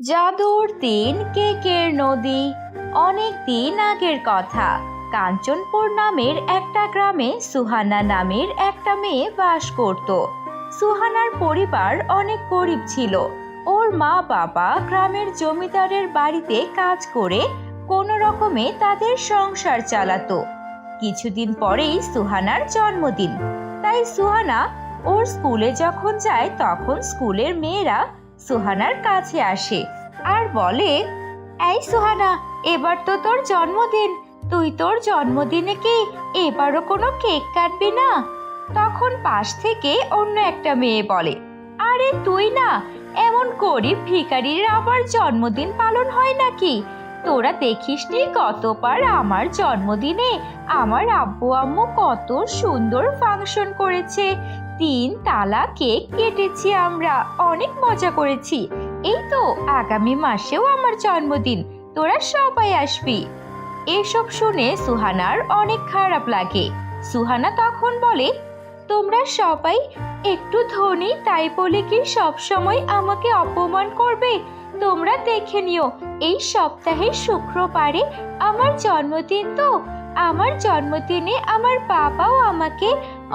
জাদুর তিন কেকের নদী। অনেক দিন আগের কথা। কাঞ্চনপুর নামের একটা গ্রামে সুহানা নামের একটা মেয়ে বাস করত। সুহানার পরিবার অনেক গরিব ছিল। ওর মা বাবা গ্রামের জমিদারের বাড়িতে কাজ করে কোনো রকমে তাদের সংসার চালাতো। কিছুদিন পরেই সুহানার জন্মদিন। তাই সুহানা ওর স্কুলে যখন যায় তখন স্কুলের মেয়েরা সুহানার কাছে আসে আর বলে, এই সুহানা, এবার তো তোর জন্মদিন, তুই তোর জন্মদিনে কি এবারও কোনো কেক কাটবি না? তখন পাশ থেকে অন্য একটা মেয়ে বলে, আরে তুই না, এমন গরিব ভিখারির আবার জন্মদিন পালন হয় নাকি? তোরা দেখিসনি গতবার আমার জন্মদিনে আমার আব্বু আম্মু কত সুন্দর ফাংশন করেছে, 3 তালা কেক কেটেছি, আমরা অনেক মজা করেছি। এই তো আগামী মাসেও আমার জন্মদিন, তোরা সবাই আসবি। এসব শুনে সুহানার অনেক খারাপ লাগে। সুহানা তখন বলে, তোমরা সবাই একটু ধনী তাই বলে কি সব সময় আমাকে অপমান করবে? তোমরা দেখে নিও, এই সপ্তাহের শুক্রবারে আমার জন্মদিন, তো আমার জন্মদিনে আমার বাবাও আমাকে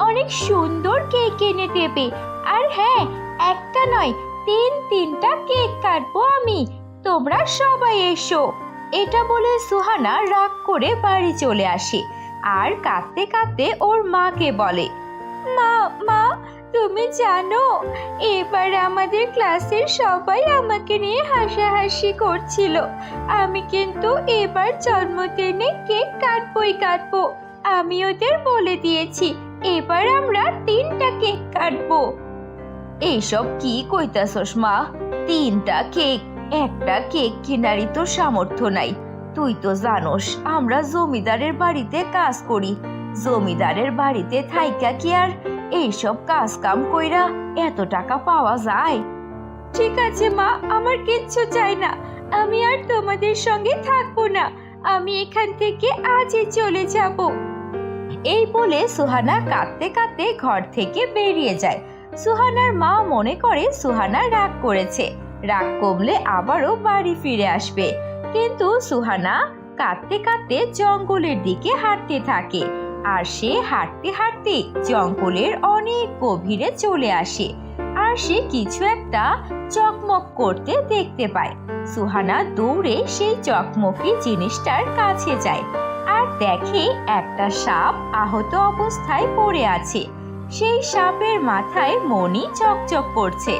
অনেক সুন্দর কেক এনে দেবে। আর হ্যাঁ, একটা নয়, 3টা কেক কাটবো আমি, তোমরা সবাই এসো। এটা বলে সুহানা রাগ করে বাড়ি চলে আসে আর কাঁদতে কাঁদতে ওর মাকে বলে, মা মা, তুমি জানো এবার আমাদের ক্লাসের সবাই আমাকে নিয়ে হাসাহাসি করছিল। আমি কিন্তু এবার জন্মদিনে কেক কাটবই কাটবো। আমি ওদের বলে দিয়েছি এবার আমরা 3টা কেক কাটবো। এইসব কি কইতাছস মা? 3টা কেক? একটা কেক কেনারই তো সামর্থ্য নাই। তুই তো জানোস আমরা জমিদারের বাড়িতে কাজ করি। জমিদারের বাড়িতে থাইকা কি আর এইসব কাজ কাম কইরা এত টাকা পাওয়া যায়? ঠিক আছে মা, আমার কিচ্ছু চাই না, আমি আর তোমাদের সঙ্গে থাকবো না, আমি এখান থেকে আজই চলে যাব। এই বলে সুহানা কাঁদতে কাঁদতে ঘর থেকে বেরিয়ে যায়। সুহানার মা মনে করে সুহানা রাগ করেছে, রাগ কমলে আবারও বাড়ি ফিরে আসবে। কিন্তু সুহানা কাঁদতে কাঁদতে জঙ্গলের দিকে হাঁটতে থাকে আর সে হাঁটতে হাঁটতে জঙ্গলের অনেক গভীরে চলে আসে আর সে কিছু একটা চকমক করতে দেখতে পায়। সুহানা দৌড়ে সেই চকমকি জিনিসটার কাছে যায় আর দেখে একটা সাপ আহত অবস্থায় পড়ে আছে। সেই সাপের মাথায় মণি চকচক করছে।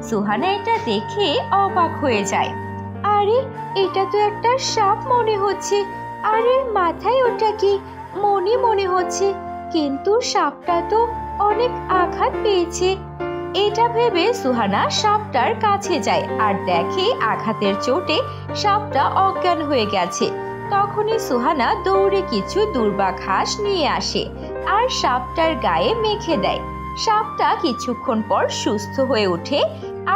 সুহানা এটা দেখে অবাক হয়ে যায়। আরে, এটা তো একটা সাপ মনে হচ্ছে, আর এর মাথায় ওটা কি মণি মনে হচ্ছে, কিন্তু সাপটা তো অনেক আঘাত পেয়েছে। এটা ভেবে সুহানা সাপটার কাছে যায় আর দেখে আঘাতের চোটে সাপটা অজ্ঞান হয়ে গেছে। তখনই সুহানা দৌড়ে কিছু দুর্বা ঘাস নিয়ে আসে আর সাপটার গায়ে মেখে দেয়। সাপটা কিছুক্ষণ পর সুস্থ হয়ে ওঠে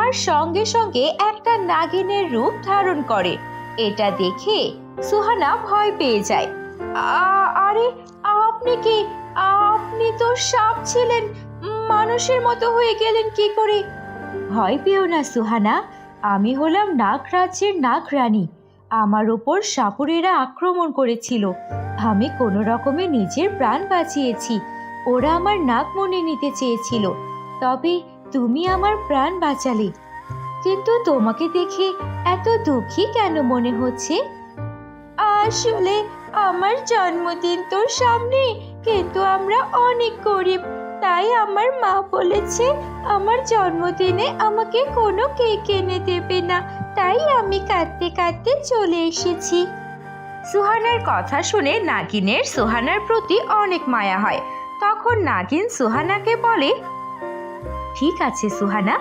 আর সঙ্গে সঙ্গে একটা নাগিনের রূপ ধারণ করে। এটা দেখে সুহানা ভয় পেয়ে যায়। আরে, আপনি কি? আপনি তো সাপ ছিলেন, মানুষের মতো হয়ে গেলেন কি করে? ভয় পেও না সুহানা, আমি হলাম নাগরাজ্যের নাগরানী। আমার ওপর সাপুরেরা আক্রমণ করেছিল, আমি কোনো রকমে নিজের প্রাণ বাঁচিয়েছি। ওরা আমার নাগমণি নিতে চেয়েছিল, তবে তুমি আমার প্রাণ বাঁচালে। কিন্তু তোমাকে দেখে এত দুঃখী কেন মনে হচ্ছে? আসলে আমার জন্মদিন তো সামনে, কিন্তু আমরা অনেক গরিব, তাই আমার মা বলেছে আমার জন্মদিনে আমাকে কোনো কেক এনে দেবে না, তাই আমি কাঁদতে কাঁদতে চলে এসেছি। সুহানার কথা শুনে নাগিনের সুহানার প্রতি অনেক মায়া হয়। তখন নাগিন সুহানাকে বলে, ঠিক আছে সুহানা,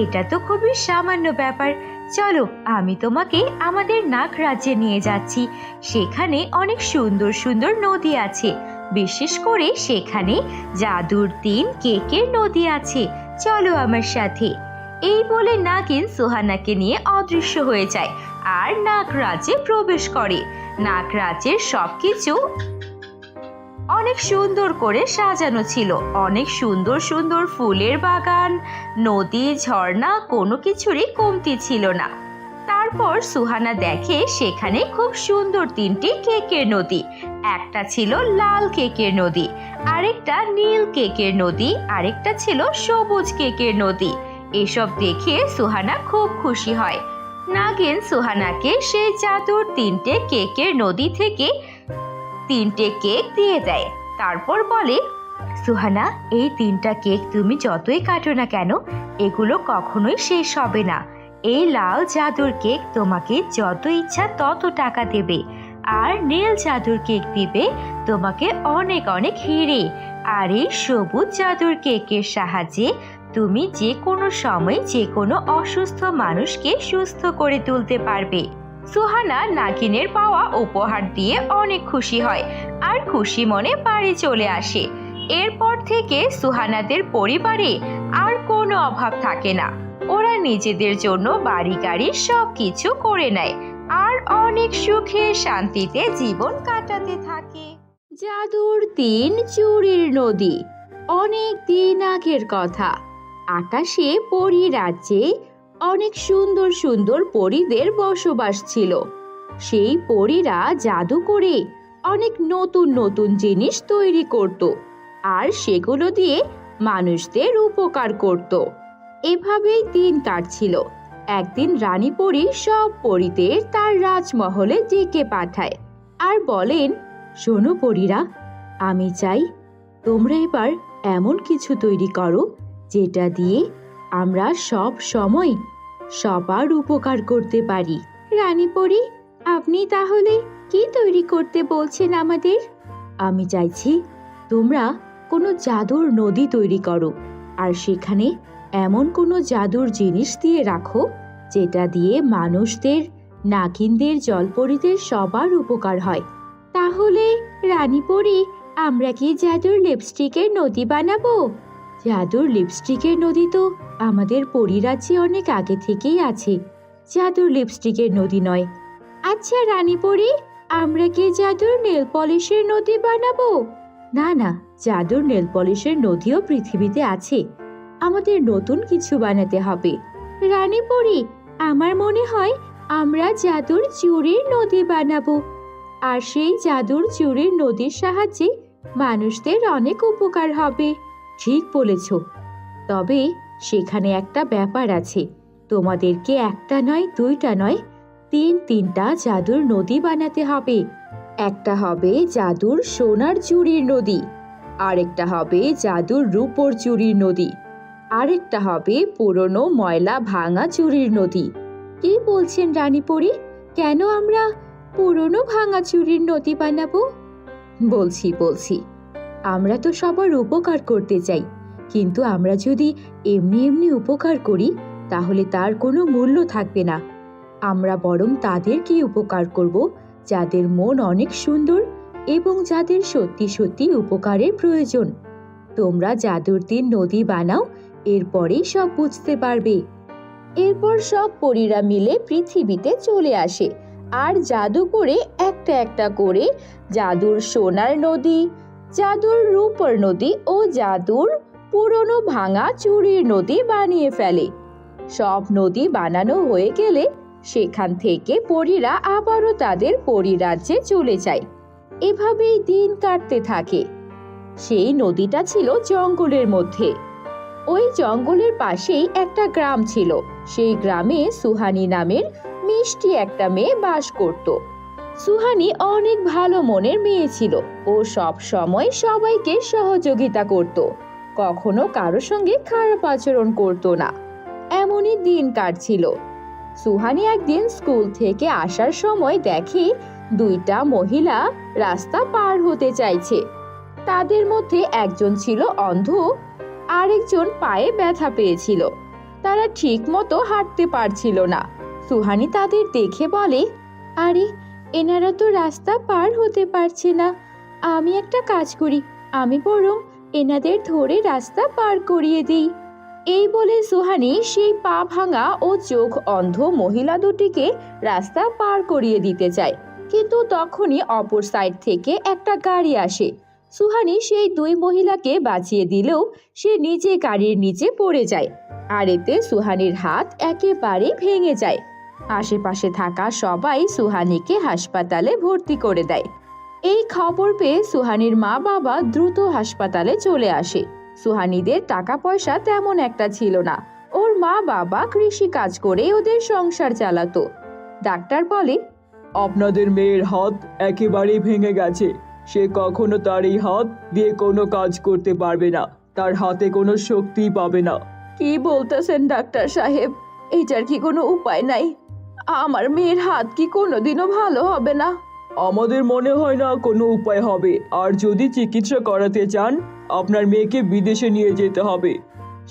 এটা তো খুবই সামান্য ব্যাপার, চলো আমি তোমাকে আমাদের নাগরাজ্যে নিয়ে যাচ্ছি। সেখানে অনেক সুন্দর সুন্দর নদী আছে, বিশেষ করে সেখানে জাদুর 3 কেকের নদী আছে, চলো আমার সাথে। এই বলে নাগিন সুহানাকে নিয়ে অদৃশ্য হয়ে যায় আর নাগরাজ্যে প্রবেশ করে। নাগরাজ্যের সবকিছু অনেক সুন্দর করে সাজানো ছিল, অনেক সুন্দর সুন্দর ফুলের বাগান, নদী, ঝর্ণা, কোনো কিছুরই কমতি ছিল না। তার তারপর সুহানা দেখে সেখানে খুব সুন্দর তিনটি কেকের নদী। একটা ছিল লাল কেকের নদী, আরেকটা নীল কেকের নদী, আরেকটা ছিল সবুজ কেকের নদী। এসব দেখে সুহানা খুব খুশি হয়। নাগিন সুহানাকে সেই জাদুর তিনটে কেকের নদী থেকে তিনটে কেক দিয়ে দেয়। তারপর বলে, সুহানা, এই তিনটা কেক তুমি যতই কাটো না কেন, এগুলো কখনোই শেষ হবে না। এই লাল জাদুর কেক তোমাকে যত ইচ্ছা তত টাকা দেবে, আর নীল জাদুর কেক দিবে তোমাকে অনেক অনেক হিরে, আর এই সবুজ জাদুর কেকের সাহায্যে তুমি যে কোনো সময় যে কোনো অসুস্থ মানুষকে সুস্থ করে তুলতে পারবে। সুহানা নাগিনের পাওয়া উপহার দিয়ে অনেক খুশি হয় আর খুশি মনে বাড়ি চলে আসে। এরপর থেকে সুহানাদের পরিবারে আর কোনো অভাব থাকে না। ওরা নিজেদের জন্য বাড়ি গাড়ি সবকিছু করে নেয় আর অনেক সুখে শান্তিতে জীবন কাটাতে থাকে। জাদুর তিন চুরির নদী। অনেক দিন আগের কথা। আকাশে পরী রাজ্যে অনেক সুন্দর সুন্দর পরীদের বসবাস ছিল। সেই পরীরা জাদু করে অনেক নতুন নতুন জিনিস তৈরি করত আর সেগুলো দিয়ে মানুষদের উপকার করত। এভাবেই দিন কাটছিল। একদিন রানী পরী সব পরীদের তার রাজমহলে ডেকে পাঠায় আর বলেন, শোনো পরীরা, আমি চাই তোমরা এবার এমন কিছু তৈরি করো যেটা দিয়ে আমরা সব সময় সবার উপকার করতে পারি। রানী পরী, আপনি তাহলে কি তৈরি করতে বলছেন আমাদের? আমি চাইছি তোমরা কোনো জাদুর নদী তৈরি করো আর সেখানে এমন কোনো জাদুর জিনিস দিয়ে রাখো যেটা দিয়ে মানুষদের, নাগিনদের, জলপরীদের সবার উপকার হয়। তাহলে রানী পরী, আমরা কি জাদুর লিপস্টিকের নদী বানাবো? জাদুর লিপস্টিকের নদী তো আমাদের পরীরাজ্যে অনেক আগে থেকেই আছে, জাদুর লিপস্টিকের নদী নয়। আচ্ছা রানী পরী, আমরা কি জাদুর নেল পলিশের নদী বানাবো? না না, জাদুর নেল পলিশের নদীও পৃথিবীতে আছে, আমাদের নতুন কিছু বানাতে হবে। রানী পরী, আমার মনে হয় আমরা জাদুর চুরির নদী বানাবো, আর সেই জাদুর চুরির নদীর সাহায্যে মানুষদের অনেক উপকার হবে। ঠিক বলেছ, তবে সেখানে একটা ব্যাপার আছে, তোমাদেরকে একটা নয়, দুইটা নয়, তিনটা জাদুর নদী বানাতে হবে। একটা হবে জাদুর সোনার চুরির নদী, আরেকটা হবে জাদুর রূপোর চুরির নদী, আরেকটা হবে পুরনো ময়লা ভাঙা চুরির নদী। কি বলছেন রানী পরী, কেন আমরা পুরনো ভাঙা চুরির নদী বানাবো? বলছি, আমরা তো সবার উপকার করতে চাই, কিন্তু আমরা যদি এমনি এমনি উপকার করি তাহলে তার কোনো মূল্য থাকবে না। আমরা বরং তাদেরকে উপকার করব যাদের মন অনেক সুন্দর এবং যাদের সত্যি সত্যি উপকারের প্রয়োজন। তোমরা জাদুর তিন নদী বানাও, এরপরেই সব বুঝতে পারবে। এরপর সব পরীরা মিলে পৃথিবীতে চলে আসে আর জাদু করে একটা একটা করে জাদুর সোনার নদী, জাদুর রূপর নদী ও জাদুর পুরনো ভাঙা চুরির নদী বানিয়ে ফেলে। সব নদী বানানো হয়ে গেলে সেখান থেকে পরীরা আবারও তাদের পরীরাজ্যে চলে যায়। এভাবেই দিন কাটতে থাকে। সেই নদীটা ছিল জঙ্গলের মধ্যে। ওই জঙ্গলের পাশেই একটা গ্রাম ছিল। সেই গ্রামে সুহানি নামের মিষ্টি একটা মেয়ে বাস করত। সুহানি অনেক ভালো মনের মেয়ে ছিল। ও সব সময় সবাইকে সহযোগিতা করত, কখনো কারো সঙ্গে খারাপ আচরণ করত না। এমনই দিন কাটছিল। সুহানি একদিন স্কুল থেকে আসার সময় দেখে দুইটা মহিলা রাস্তা পার হতে চাইছে। তাদের মধ্যে একজন ছিল অন্ধ, আরেকজন পায়ে ব্যথা পেয়েছিল। তারা ঠিক মতো হাঁটতে পারছিল না। সুহানি তাদের দেখে বলে, আরে, এনারা তো রাস্তা পার হতে পারছে না। আমি একটা কাজ করি, আমি বরং এনাদের ধরে রাস্তা পার করিয়ে দিই। এই বলে সুহানি সেই পা ভাঙা ও চোখ অন্ধ মহিলা দুটিকে রাস্তা পার করিয়ে দিতে চায়, কিন্তু তখনই অপর সাইড থেকে একটা গাড়ি আসে। সুহানি সেই দুই মহিলাকে বাঁচিয়ে দিলেও সে নিজে গাড়ির নিচে পড়ে যায়, আর এতে সুহানির হাত একেবারে ভেঙে যায়। আশেপাশে থাকা সবাই সুহানিকে হাসপাতালে ভর্তি করে দেয়। এই খবর পেয়ে সুহানির মা বাবা দ্রুত হাসপাতালে চলে আসে। সুহানিদের টাকা পয়সা তেমন একটা ছিল না। ওর মা বাবা কৃষি কাজ করে ওদের সংসার চালাতো। ডাক্তার বলে, আপনাদের মেয়ের হাত একেবারেই ভেঙে গেছে। সে কখনো তার এই হাত দিয়ে কোনো কাজ করতে পারবে না। তার হাতে কোনো শক্তি পাবে না। কি বলতেছেন ডাক্তার সাহেব? এইটার কি কোনো উপায় নাই? আমার মেয়ের হাত কি কোনোদিনও ভালো হবে না? আমাদের মনে হয় না কোনো উপায় হবে। আর যদি চিকিৎসা করাতে চান, আপনার মেয়েকে বিদেশে নিয়ে যেতে হবে।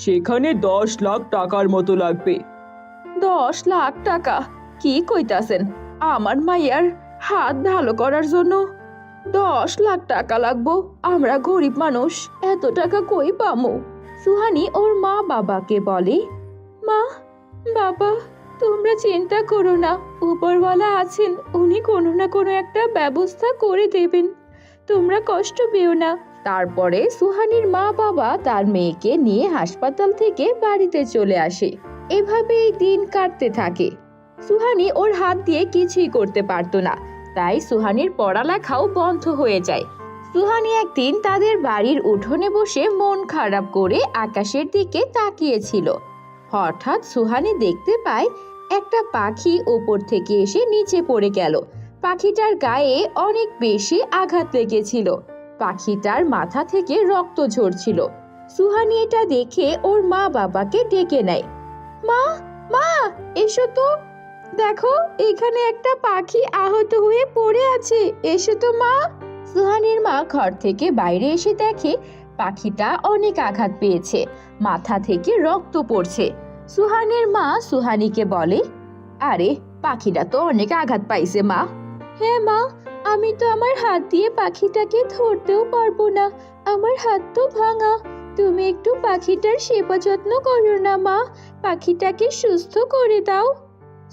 সেখানে 10 লাখ টাকার মতো লাগবে। 10 লাখ টাকা? কি কইতাছেন? আমার মাইয়ার হাত ভালো করার জন্য 10 লাখ টাকা লাগবো? আমরা গরিব মানুষ, এত টাকা কই পামু? সুহানি ওর মা বাবাকে বলে, মা বাবা, তোমরা চিন্তা করো না, উপরওয়ালা আছেন, উনি কোনো না কোনো একটা ব্যবস্থা করে দেবেন। তোমরা কষ্ট পেও না। তারপরে সুহানির মা বাবা তার মেয়েকে নিয়ে হাসপাতাল থেকে বাড়িতে চলে আসে। এভাবেই দিন কাটতে থাকে। সুহানি ওর হাত দিয়ে কিছুই করতে পারতো না, তাই সুহানির পড়ালেখাও বন্ধ হয়ে যায়। সুহানি একদিন তাদের বাড়ির উঠোনে বসে মন খারাপ করে আকাশের দিকে তাকিয়েছিল। হঠাৎ সুহানি দেখতে পায় একটা পাখি ওপর থেকে এসে নিচে পড়ে গেল। পাখিটার গায়ে অনেক বেশি আঘাত লেগেছিল। পাখিটার মাথা থেকে রক্ত ঝরছিল। সুহানি এটা দেখে ওর মা বাবাকে ডেকে নেয়। মা, মা, এসো তো, দেখো এখানে একটা পাখি আহত হয়ে পড়ে আছে, এসো তো মা। সুহানির মা ঘর থেকে বাইরে এসে দেখে পাখিটা অনেক আঘাত পেয়েছে, মাথা থেকে রক্ত পড়ছে। সুহানির মা সুহানিকে বলে, আরে পাখিটা তো অনেক আঘাত পাইছে মা। হ্যাঁ মা, আমি তো আমার হাত দিয়ে পাখিটাকে ধরতেও পারবো না, আমার হাত তো ভাঙা। তুমি একটু পাখিটার সেবা যত্ন করো না মা, পাখিটাকে সুস্থ করে দাও।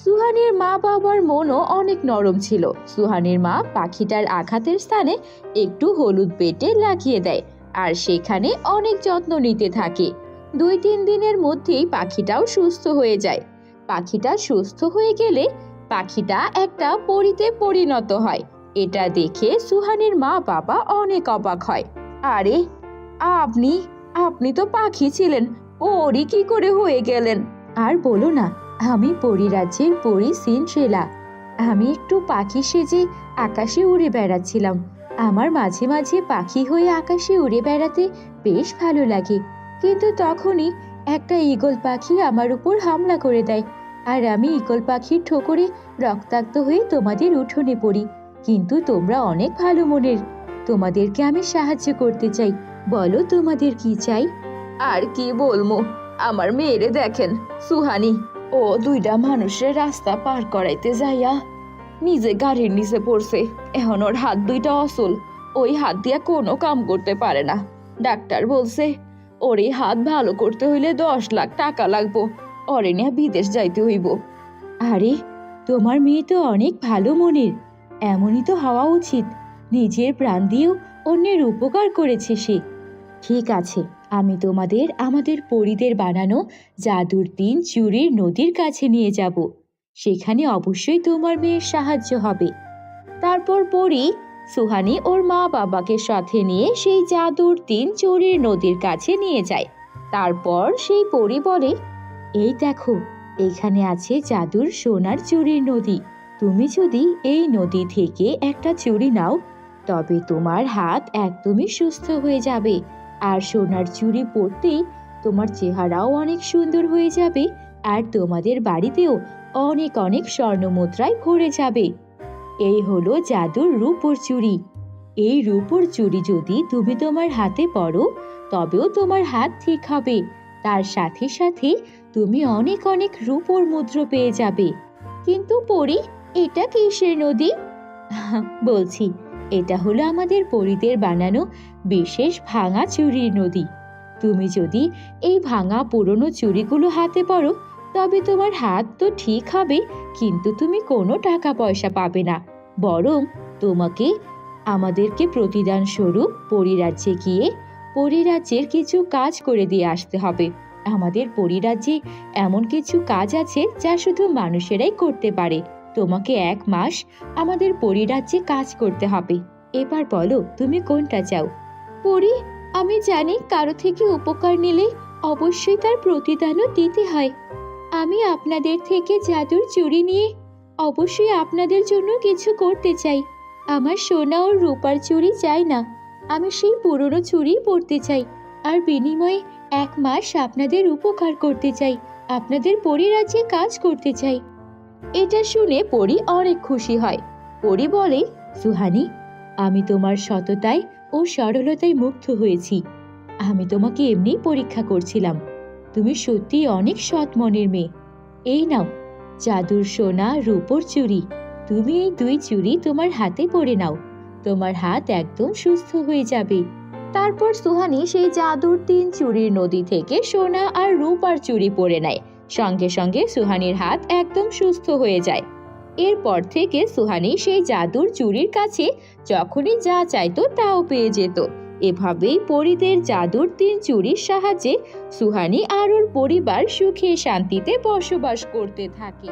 সুহানির মা বাবার মনও অনেক নরম ছিল। সুহানির মা পাখিটার আঘাতের স্থানে একটু হলুদ বেটে লাগিয়ে দেয় আর সেখানে অনেক যত্ন নিতে থাকে। 2-3 দিনের মধ্যেই পাখিটাও সুস্থ হয়ে যায়। পাখিটা সুস্থ হয়ে গেলে পাখিটা একটা পরীতে পরিণত হয়। এটা দেখে সুহানির মা বাবা অনেক অবাক হয়। আরে আপনি আপনি তো পাখি ছিলেন, পরী কি করে হয়ে গেলেন? আর বলো না, আমি পরীরাজ্যের পরী সিনড্রেলা। আমি একটু পাখি সেজে আকাশে উড়ে বেড়াচ্ছিলাম। আমার মাঝে মাঝে পাখি হয়ে আকাশে উড়ে বেড়াতে বেশ ভালো লাগে, কিন্তু তখনই একটা ঈগল পাখি আমার উপর হামলা করে দেয়, আর আমি ঈগল পাখির ঠোকরে রক্তাক্ত হয়ে তোমাদের উঠোনে পড়ি। কিন্তু তোমরা অনেক ভালো মনের, তোমাদেরকে আমি সাহায্য করতে চাই। বলো তোমাদের কি চাই? আর কি বলবো, আমার মেয়েরে দেখেন, সুহানি, ও 2টা মানুষের রাস্তা পার করাইতে যাইয়া নিজে গাড়ির নিচে পড়ছে। এখন ওর হাত 2টা অচল, ওই হাত দিয়া কোনো কাম করতে পারে না। ডাক্তার বলছে ওর এই হাত ভালো করতে হইলে 10 লাখ টাকা লাগবো, ওরে নিয়ে বিদেশ যাইতে হইব। আরে তোমার মেয়ে তো অনেক ভালো মনের, এমনই তো হওয়া উচিত। নিজের প্রাণ দিয়েও অন্যের উপকার করেছে সে। ঠিক আছে, আমি তোমাদের আমাদের পরীদের বানানো জাদুর 3 চুরির নদীর কাছে নিয়ে যাব। সেখানে অবশ্যই তোমার মেয়ের সাহায্য হবে। তারপর পরী সুহানি ওর মা বাবাকে সাথে নিয়ে সেই জাদুর 3 চুরির নদীর কাছে নিয়ে যায়। তারপর সেই পরী বলে, এই দেখো, এখানে আছে জাদুর সোনার চুরির নদী। তুমি যদি এই নদী থেকে একটা চুরি নাও, তবে তোমার হাত একদমই সুস্থ হয়ে যাবে। আর সোনার চুড়ি পরতেই তোমার চেহারাও অনেক সুন্দর হয়ে যাবে, আর তোমাদের বাড়িতেও অনেক অনেক স্বর্ণ মুদ্রায় ভরে যাবে। এই হলো জাদুর রূপোর চুড়ি। এই রূপোর চুড়ি যদি তুমি তোমার হাতে পরো, তবেও তোমার হাত ঠিক হবে। তার সাথে সাথে তুমি অনেক অনেক রূপোর মুদ্রা পেয়ে যাবে। কিন্তু পরী, এটা কিসের নদী? বলছি, এটা হলো আমাদের পরীদের বানানো বিশেষ ভাঙা চুরির নদী। তুমি যদি এই ভাঙা পুরনো চুড়িগুলো হাতে পরো, তবে তোমার হাত তো ঠিক হবে, কিন্তু তুমি কোনো টাকা পয়সা পাবে না। বরং তোমাকে আমাদেরকে প্রতিদান স্বরূপ পরীরাজ্যে গিয়ে পরীরাজ্যের কিছু কাজ করে দিয়ে আসতে হবে। আমাদের পরিরাজ্যে এমন কিছু কাজ আছে যা শুধু মানুষেরাই করতে পারে। তোমাকে 1 মাস আমাদের পরিরাজ্যে কাজ করতে হবে। এবার বলো তুমি কোনটা চাও? পরি, আমি জানি কারো থেকে উপকার নিলে অবশ্যই তার প্রতিদানও দিতে হয়। আমি আপনাদের থেকে জাদুর চুড়ি নিয়ে অবশ্যই আপনাদের জন্য কিছু করতে চাই। আমার সোনা ও রূপার চুড়ি চাই না, আমি সেই পুরনো চুড়ি পরতে চাই। আর বিনিময়ে 1 মাস আপনাদের উপকার করতে চাই, আপনাদের পরিরাজ্যে কাজ করতে চাই। এটা শুনে পরি অনেক খুশি হয়। পরি বলে, সুহানি, আমি তোমার সততায় ও সরলতায় মুগ্ধ হয়েছি। আমি তোমাকে এমনি পরীক্ষা করছিলাম। তুমি সত্যি অনেক সৎ মনের মেয়ে। এই নাও জাদুর সোনা রূপোর চুড়ি। তুমি এই 2 চুড়ি তোমার হাতে পরে নাও, তোমার হাত একদম সুস্থ হয়ে যাবে। তারপর সুহানি সেই জাদুর 3 চুড়ির নদী থেকে সোনা আর রূপার চুড়ি পরে নেয়। সঙ্গে সঙ্গে সুহানির হাত একদম সুস্থ হয়ে যায়। এরপর থেকে সুহানি সেই জাদুর চুড়ির কাছে যখনই যা চাইতো তাও পেয়ে যেত। এভাবেই পরীদের জাদুর 3 চুড়ির সাহায্যে সুহানি আর ওর পরিবার সুখে শান্তিতে বসবাস করতে থাকে।